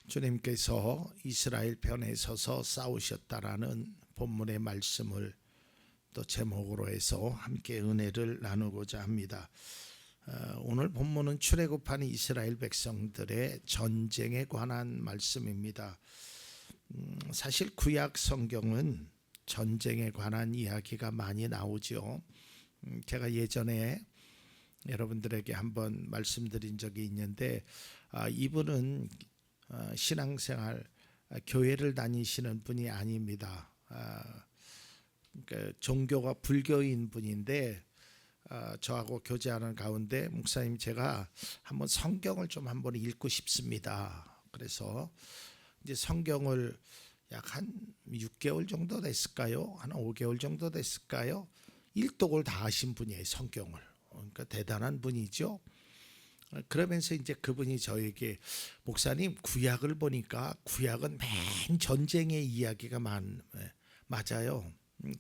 주님께서 이스라엘 편에 서서 싸우셨다라는 본문의 말씀을 또 제목으로 해서 함께 은혜를 나누고자 합니다. 오늘 본문은 출애굽한 이스라엘 백성들의 전쟁에 관한 말씀입니다. 사실 구약 성경은 전쟁에 관한 이야기가 많이 나오죠. 제가 예전에 여러분들에게 한번 말씀드린 적이 있는데 이분은 신앙생활 교회를 다니시는 분이 아닙니다. 그러니까 종교가 불교인 분인데 저하고 교제하는 가운데 목사님 제가 한번 성경을 좀 한번 읽고 싶습니다. 그래서 이제 성경을 약 한 6개월 정도 됐을까요? 한 5개월 정도 됐을까요? 일독을 다 하신 분이에요, 성경을. 그러니까 대단한 분이죠. 그러면서 이제 그분이 저에게 목사님 구약을 보니까 구약은 맨 전쟁의 이야기가 맞아요.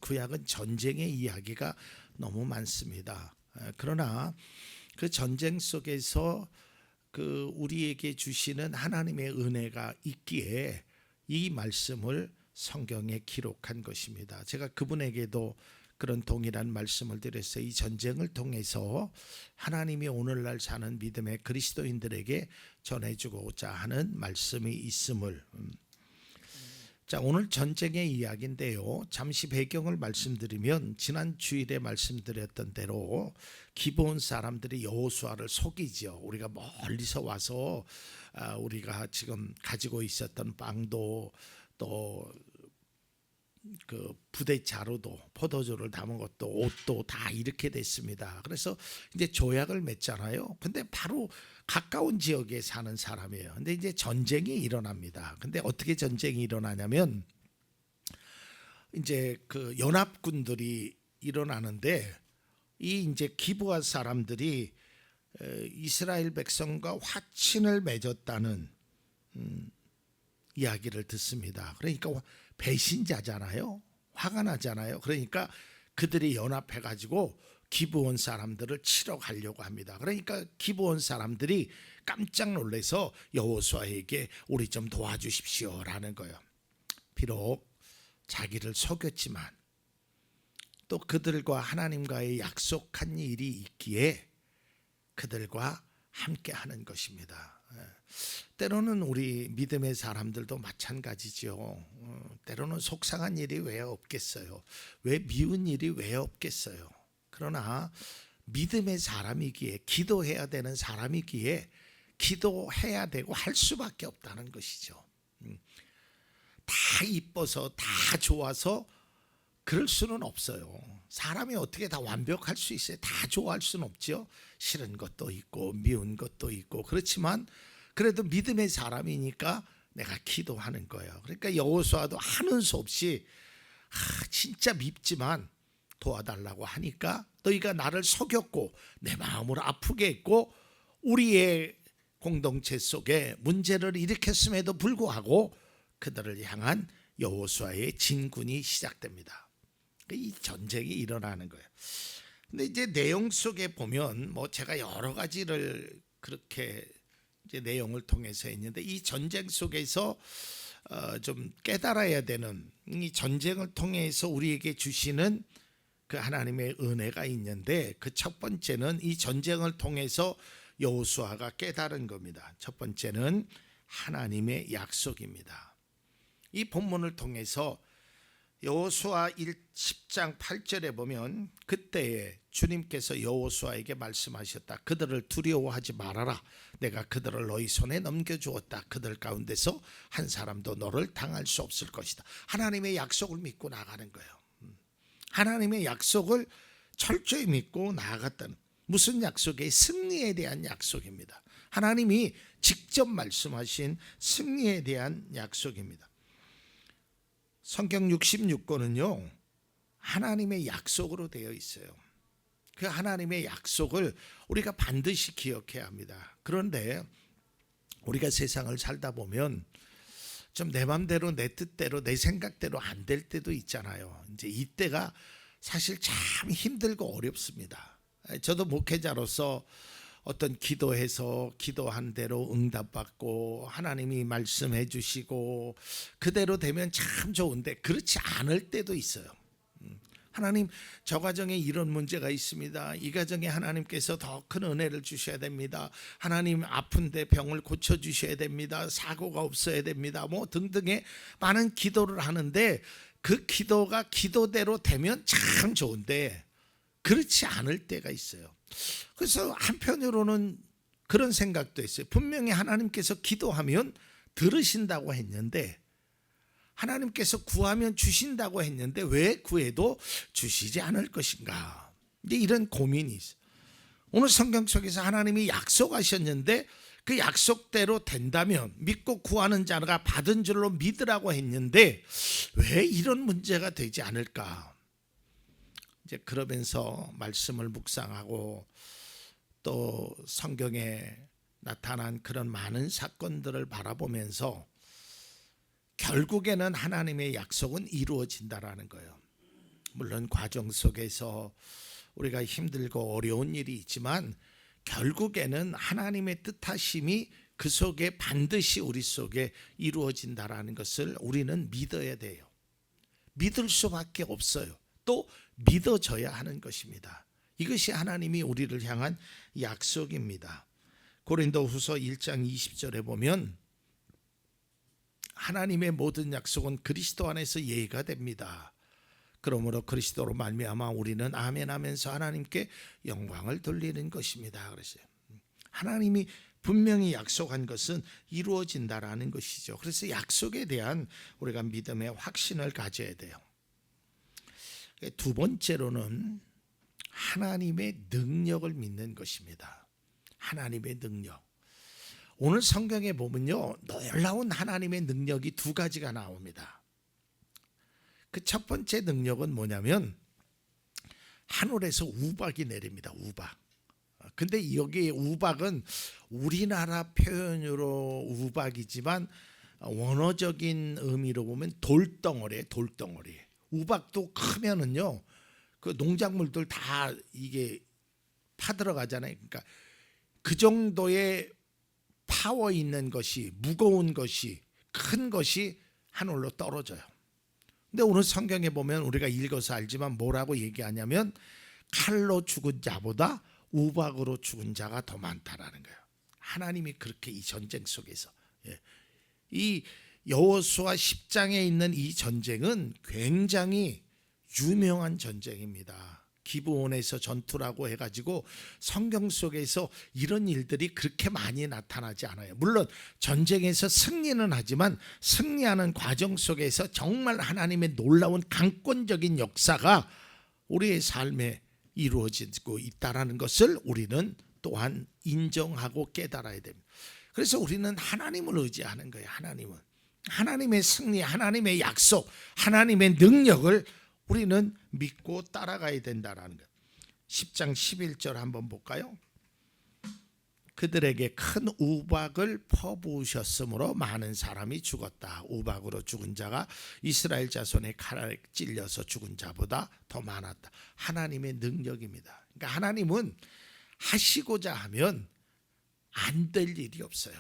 구약은 전쟁의 이야기가 너무 많습니다. 그러나 그 전쟁 속에서 그 우리에게 주시는 하나님의 은혜가 있기에 이 말씀을 성경에 기록한 것입니다. 제가 그분에게도 그런 동일한 말씀을 드렸어요. 이 전쟁을 통해서 하나님이 오늘날 사는 믿음의 그리스도인들에게 전해주고자 하는 말씀이 있음을. 자, 오늘 전쟁의 이야기인데요. 잠시 배경을 말씀드리면 지난 주일에 말씀드렸던 대로 기브온 사람들이 여호수아를 속이죠. 우리가 멀리서 와서 우리가 지금 가지고 있었던 빵도 또 그 부대 자루도 포도주를 담은 것도 옷도 다 이렇게 됐습니다. 그래서 이제 조약을 맺잖아요. 근데 바로 가까운 지역에 사는 사람이에요. 근데 이제 전쟁이 일어납니다. 근데 어떻게 전쟁이 일어나냐면 이제 그 연합군들이 일어나는데 이 이제 기브아 사람들이 이스라엘 백성과 화친을 맺었다는 이야기를 듣습니다. 그러니까 배신자잖아요. 화가 나잖아요. 그러니까 그들이 연합해 가지고 기브온 사람들을 치러 가려고 합니다. 그러니까 기브온 사람들이 깜짝 놀라서 여호수아에게 우리 좀 도와주십시오라는 거예요. 비록 자기를 속였지만 또 그들과 하나님과의 약속한 일이 있기에 그들과 함께 하는 것입니다. 때로는 우리 믿음의 사람들도 마찬가지죠. 때로는 속상한 일이 왜 없겠어요? 왜 미운 일이 왜 없겠어요? 그러나 믿음의 사람이기에 기도해야 되는 사람이기에 기도해야 되고 할 수밖에 없다는 것이죠. 다 이뻐서 다 좋아서 그럴 수는 없어요. 사람이 어떻게 다 완벽할 수 있어요? 다 좋아할 수는 없죠. 싫은 것도 있고 미운 것도 있고 그렇지만 그래도 믿음의 사람이니까 내가 기도하는 거예요. 그러니까 여호수아도 하는 수 없이 진짜 밉지만 도와달라고 하니까 너희가 나를 속였고 내 마음을 아프게 했고 우리의 공동체 속에 문제를 일으켰음에도 불구하고 그들을 향한 여호수아의 진군이 시작됩니다. 이 전쟁이 일어나는 거예요. 근데 이제 내용 속에 보면 뭐 제가 여러 가지를 그렇게 이제 내용을 통해서 했는데 이 전쟁 속에서 좀 깨달아야 되는 이 전쟁을 통해서 우리에게 주시는 그 하나님의 은혜가 있는데 그 첫 번째는 이 전쟁을 통해서 여호수아가 깨달은 겁니다. 첫 번째는 하나님의 약속입니다. 이 본문을 통해서 여호수아 10장 8절에 보면 그때에 주님께서 여호수아에게 말씀하셨다. 그들을 두려워하지 말아라. 내가 그들을 너희 손에 넘겨주었다. 그들 가운데서 한 사람도 너를 당할 수 없을 것이다. 하나님의 약속을 믿고 나가는 거예요. 하나님의 약속을 철저히 믿고 나아갔다는 무슨 약속이에요? 승리에 대한 약속입니다. 하나님이 직접 말씀하신 승리에 대한 약속입니다. 성경 66권은요 하나님의 약속으로 되어 있어요. 그 하나님의 약속을 우리가 반드시 기억해야 합니다. 그런데 우리가 세상을 살다 보면 좀 내 맘대로 내 뜻대로 내 생각대로 안 될 때도 있잖아요. 이제 이때가 사실 참 힘들고 어렵습니다. 저도 목회자로서 어떤 기도해서 기도한 대로 응답받고 하나님이 말씀해 주시고 그대로 되면 참 좋은데 그렇지 않을 때도 있어요. 하나님, 저 가정에 이런 문제가 있습니다. 이 가정에 하나님께서 더 큰 은혜를 주셔야 됩니다. 하나님, 아픈데 병을 고쳐 주셔야 됩니다. 사고가 없어야 됩니다. 뭐 등등의 많은 기도를 하는데 그 기도가 기도대로 되면 참 좋은데 그렇지 않을 때가 있어요. 그래서 한편으로는 그런 생각도 있어요. 분명히 하나님께서 기도하면 들으신다고 했는데, 하나님께서 구하면 주신다고 했는데 왜 구해도 주시지 않을 것인가? 이제 이런 고민이 있어요. 오늘 성경 속에서 하나님이 약속하셨는데 그 약속대로 된다면 믿고 구하는 자가 받은 줄로 믿으라고 했는데 왜 이런 문제가 되지 않을까? 이제 그러면서 말씀을 묵상하고 또 성경에 나타난 그런 많은 사건들을 바라보면서 결국에는 하나님의 약속은 이루어진다라는 거예요. 물론 과정 속에서 우리가 힘들고 어려운 일이 있지만 결국에는 하나님의 뜻하심이 그 속에 반드시 우리 속에 이루어진다라는 것을 우리는 믿어야 돼요. 믿을 수밖에 없어요. 또 믿어져야 하는 것입니다. 이것이 하나님이 우리를 향한 약속입니다. 고린도후서 1장 20절에 보면 하나님의 모든 약속은 그리스도 안에서 예가 됩니다. 그러므로 그리스도로 말미암아 우리는 아멘 하면서 하나님께 영광을 돌리는 것입니다. 그랬어요. 하나님이 분명히 약속한 것은 이루어진다라는 것이죠. 그래서 약속에 대한 우리가 믿음의 확신을 가져야 돼요. 두 번째로는 하나님의 능력을 믿는 것입니다. 하나님의 능력. 오늘 성경에 보면요, 놀라운 하나님의 능력이 두 가지가 나옵니다. 그 첫 번째 능력은 뭐냐면 하늘에서 우박이 내립니다. 우박. 근데 여기 우박은 우리나라 표현으로 우박이지만 원어적인 의미로 보면 돌덩어리예요. 돌덩어리. 우박도 크면은요, 그 농작물들 다 이게 파들어가잖아요. 그러니까 그 정도의 파워 있는 것이, 무거운 것이, 큰 것이 하늘로 떨어져요. 근데 오늘 성경에 보면 우리가 읽어서 알지만 뭐라고 얘기하냐면 칼로 죽은 자보다 우박으로 죽은 자가 더 많다라는 거예요. 하나님이 그렇게 이 전쟁 속에서, 이 여호수아 10장에 있는 이 전쟁은 굉장히 유명한 전쟁입니다. 기브온에서 전투라고 해가지고 성경 속에서 이런 일들이 그렇게 많이 나타나지 않아요. 물론 전쟁에서 승리는 하지만 승리하는 과정 속에서 정말 하나님의 놀라운 강권적인 역사가 우리의 삶에 이루어지고 있다는 것을 우리는 또한 인정하고 깨달아야 됩니다. 그래서 우리는 하나님을 의지하는 거예요. 하나님의 승리, 하나님의 약속, 하나님의 능력을 우리는 믿고 따라가야 된다라는 것. 10장 11절 한번 볼까요? 그들에게 큰 우박을 퍼부으셨으므로 많은 사람이 죽었다. 우박으로 죽은 자가 이스라엘 자손의 칼에 찔려서 죽은 자보다 더 많았다. 하나님의 능력입니다. 그러니까 하나님은 하시고자 하면 안 될 일이 없어요.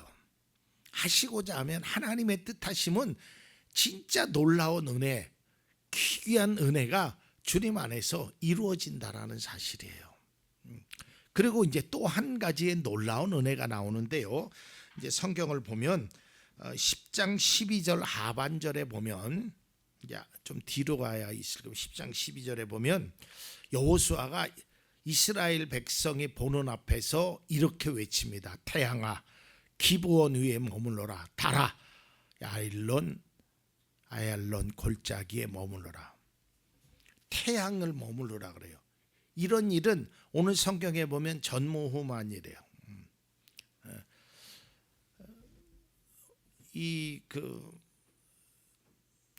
하시고자 하면 하나님의 뜻하심은 진짜 놀라운 은혜, 귀한 은혜가 주님 안에서 이루어진다라는 사실이에요. 그리고 이제 또 한 가지의 놀라운 은혜가 나오는데요. 이제 성경을 보면 10장 12절 하반절에 보면, 이제 좀 뒤로 가야 있을 겁니다. 10장 12절에 보면 여호수아가 이스라엘 백성이 보는 앞에서 이렇게 외칩니다. 태양아, 기브온 위에 머물러라. 달아, 아얄론 골짜기에 머물러라. 태양을 머물러라 그래요. 이런 일은 오늘 성경에 보면 전무후무한이래요.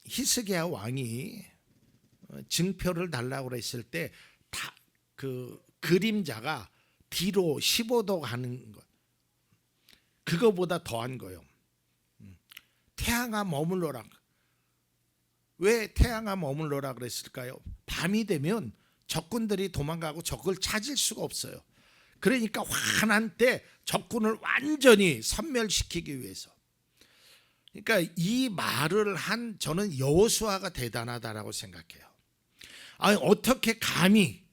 히스기야 왕이 증표를 달라고 그랬을 때 다 그 그림자가 뒤로 15도 가는 것, 그거보다 더한 거예요. 태양아 머물러라. 왜 태양아 머물러라 그랬을까요? 밤이 되면 적군들이 도망가고 적을 찾을 수가 없어요. 그러니까 환한 때 적군을 완전히 섬멸시키기 위해서. 그러니까 이 말을 한 저는 여호수아가 대단하다라고 생각해요. 아니, 어떻게 감히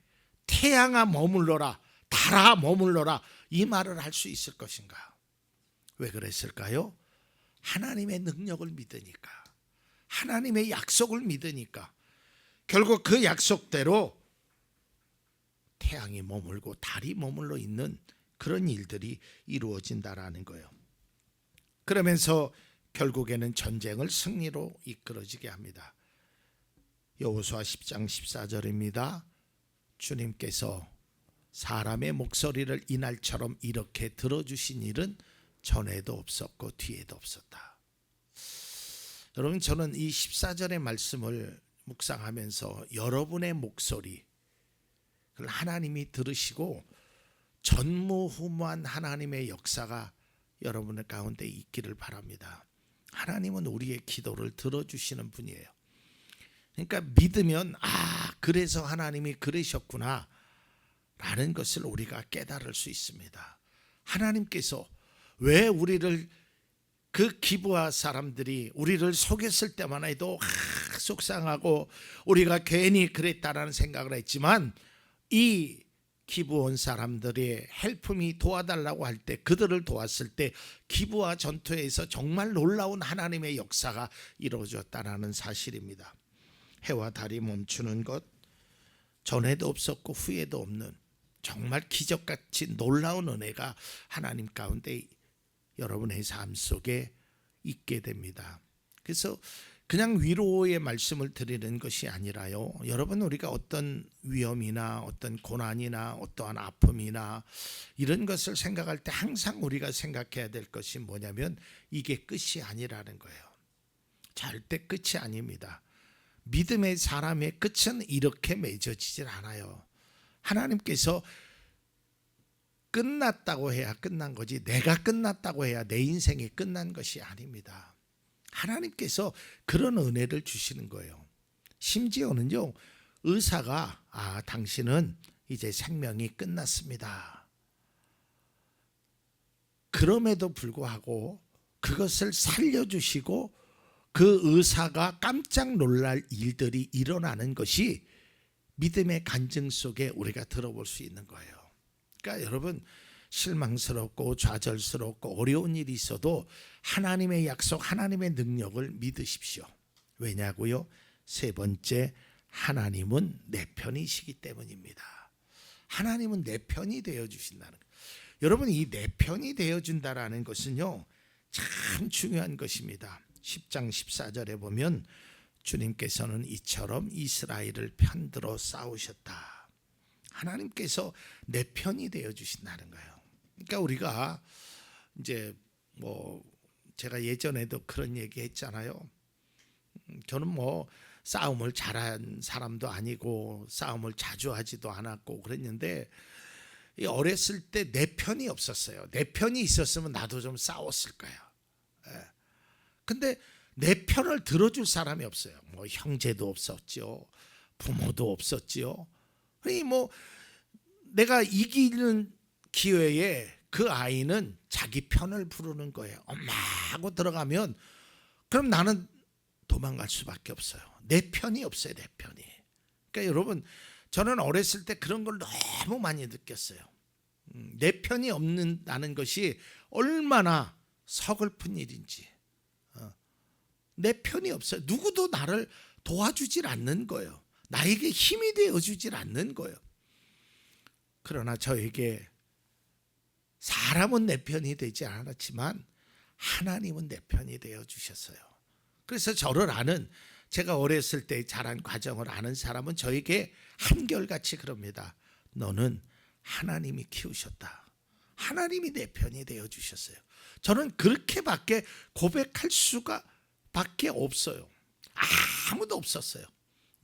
태양아 머물러라, 달아 머물러라 이 말을 할 수 있을 것인가? 왜 그랬을까요? 하나님의 능력을 믿으니까, 하나님의 약속을 믿으니까. 결국 그 약속대로 태양이 머물고 달이 머물러 있는 그런 일들이 이루어진다라는 거예요. 그러면서 결국에는 전쟁을 승리로 이끌어지게 합니다. 여호수아 10장 14절입니다. 주님께서 사람의 목소리를 이날처럼 이렇게 들어주신 일은 전에도 없었고 뒤에도 없었다. 여러분, 저는 이 14절의 말씀을 묵상하면서 여러분의 목소리 그걸 하나님이 들으시고 전무후무한 하나님의 역사가 여러분의 가운데 있기를 바랍니다. 하나님은 우리의 기도를 들어주시는 분이에요. 그러니까 믿으면 그래서 하나님이 그러셨구나 라는 것을 우리가 깨달을 수 있습니다. 하나님께서 왜 우리를, 그 기브아 사람들이 우리를 속였을 때만 해도 속상하고 우리가 괜히 그랬다라는 생각을 했지만, 이 기브온 사람들의 헬품이 도와달라고 할 때, 그들을 도왔을 때 기브아 전투에서 정말 놀라운 하나님의 역사가 이루어졌다는 사실입니다. 해와 달이 멈추는 것, 전에도 없었고 후에도 없는 정말 기적같이 놀라운 은혜가 하나님 가운데 여러분의 삶 속에 있게 됩니다. 그래서 그냥 위로의 말씀을 드리는 것이 아니라요, 여러분, 우리가 어떤 위험이나 어떤 고난이나 어떠한 아픔이나 이런 것을 생각할 때 항상 우리가 생각해야 될 것이 뭐냐면 이게 끝이 아니라는 거예요. 절대 끝이 아닙니다. 믿음의 사람의 끝은 이렇게 맺어지질 않아요. 하나님께서 끝났다고 해야 끝난 거지, 내가 끝났다고 해야 내 인생이 끝난 것이 아닙니다. 하나님께서 그런 은혜를 주시는 거예요. 심지어는요, 의사가 당신은 이제 생명이 끝났습니다. 그럼에도 불구하고 그것을 살려주시고 그 의사가 깜짝 놀랄 일들이 일어나는 것이 믿음의 간증 속에 우리가 들어볼 수 있는 거예요. 그러니까 여러분, 실망스럽고 좌절스럽고 어려운 일이 있어도 하나님의 약속, 하나님의 능력을 믿으십시오. 왜냐고요? 세 번째, 하나님은 내 편이시기 때문입니다. 하나님은 내 편이 되어주신다는 거예요. 여러분, 이 내 편이 되어준다라는 것은요, 참 중요한 것입니다. 10장 14절에 보면 주님께서는 이처럼 이스라엘을 편들어 싸우셨다. 하나님께서 내 편이 되어주신다는 거예요. 그러니까 우리가 이제 제가 예전에도 그런 얘기 했잖아요. 저는 싸움을 잘한 사람도 아니고 싸움을 자주 하지도 않았고 그랬는데, 어렸을 때 내 편이 없었어요. 내 편이 있었으면 나도 좀 싸웠을 거예요. 근데 내 편을 들어줄 사람이 없어요. 형제도 없었죠, 부모도 없었죠. 내가 이기는 기회에 그 아이는 자기 편을 부르는 거예요. 엄마 하고 들어가면 그럼 나는 도망갈 수밖에 없어요. 내 편이 없어요, 내 편이. 그러니까 여러분, 저는 어렸을 때 그런 걸 너무 많이 느꼈어요. 내 편이 없는다는 것이 얼마나 서글픈 일인지. 내 편이 없어요. 누구도 나를 도와주질 않는 거예요. 나에게 힘이 되어주질 않는 거예요. 그러나 저에게 사람은 내 편이 되지 않았지만 하나님은 내 편이 되어주셨어요. 그래서 저를 아는, 제가 어렸을 때 자란 과정을 아는 사람은 저에게 한결같이 그럽니다. 너는 하나님이 키우셨다. 하나님이 내 편이 되어주셨어요. 저는 그렇게밖에 고백할 수가 밖에 없어요. 아무도 없었어요.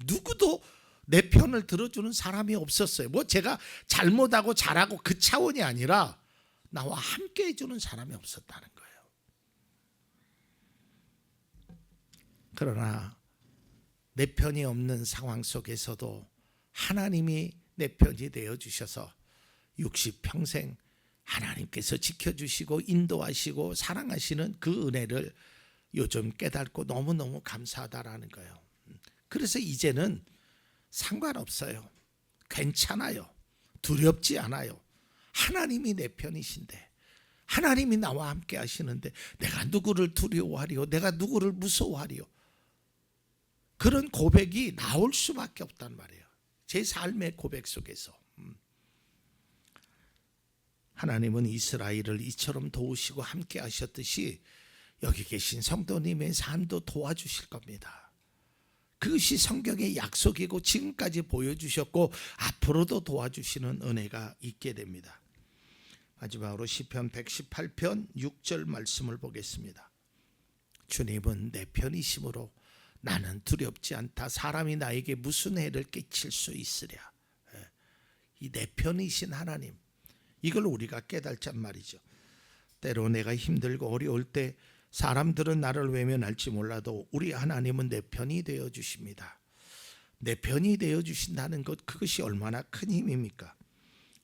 누구도 내 편을 들어주는 사람이 없었어요. 제가 잘못하고 잘하고 그 차원이 아니라 나와 함께 해주는 사람이 없었다는 거예요. 그러나 내 편이 없는 상황 속에서도 하나님이 내 편이 되어주셔서 60평생 하나님께서 지켜주시고 인도하시고 사랑하시는 그 은혜를 요즘 깨닫고 너무너무 감사하다라는 거예요. 그래서 이제는 상관없어요. 괜찮아요. 두렵지 않아요. 하나님이 내 편이신데, 하나님이 나와 함께 하시는데 내가 누구를 두려워하리요, 내가 누구를 무서워하리요. 그런 고백이 나올 수밖에 없단 말이에요. 제 삶의 고백 속에서 하나님은 이스라엘을 이처럼 도우시고 함께 하셨듯이 여기 계신 성도님의 삶도 도와주실 겁니다. 그것이 성경의 약속이고 지금까지 보여주셨고 앞으로도 도와주시는 은혜가 있게 됩니다. 마지막으로 시편 118편 6절 말씀을 보겠습니다. 주님은 내 편이심으로 나는 두렵지 않다. 사람이 나에게 무슨 해를 끼칠 수 있으랴. 이 내 편이신 하나님, 이걸 우리가 깨달잔 말이죠. 때로 내가 힘들고 어려울 때 사람들은 나를 외면할지 몰라도 우리 하나님은 내 편이 되어 주십니다. 내 편이 되어 주신다는 것, 그것이 얼마나 큰 힘입니까?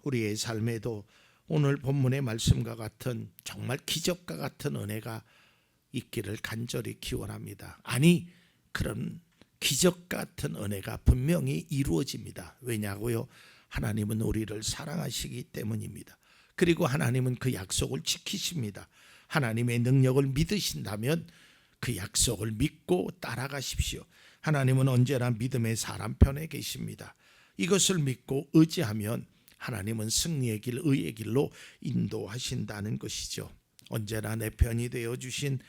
우리의 삶에도 오늘 본문의 말씀과 같은 정말 기적과 같은 은혜가 있기를 간절히 기원합니다. 아니, 그런 기적 같은 은혜가 분명히 이루어집니다. 왜냐고요? 하나님은 우리를 사랑하시기 때문입니다. 그리고 하나님은 그 약속을 지키십니다. 하나님의 능력을 믿으신다면 그 약속을 믿고 따라가십시오. 하나님은 언제나 믿음의 사람 편에 계십니다. 이것을 믿고 의지하면 하나님은 승리의 길, 의의 길로 인도하신다는 것이죠. 언제나 내 편이 되어 주신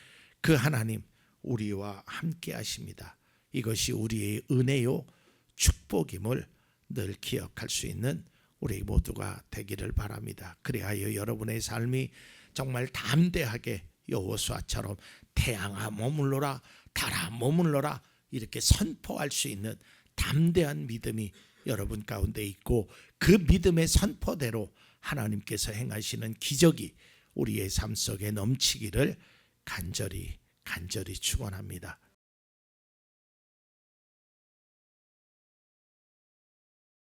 그 하나님, 우리와 함께 하십니다. 이것이 우리의 은혜요 축복임을 늘 기억할 수 있는 우리 모두가 되기를 바랍니다. 그리하여 여러분의 삶이 정말 담대하게 여호수아처럼 태양아 머물러라, 달아 머물러라, 이렇게 선포할 수 있는 담대한 믿음이 여러분 가운데 있고, 그 믿음의 선포대로 하나님께서 행하시는 기적이 우리의 삶 속에 넘치기를 간절히 축원합니다.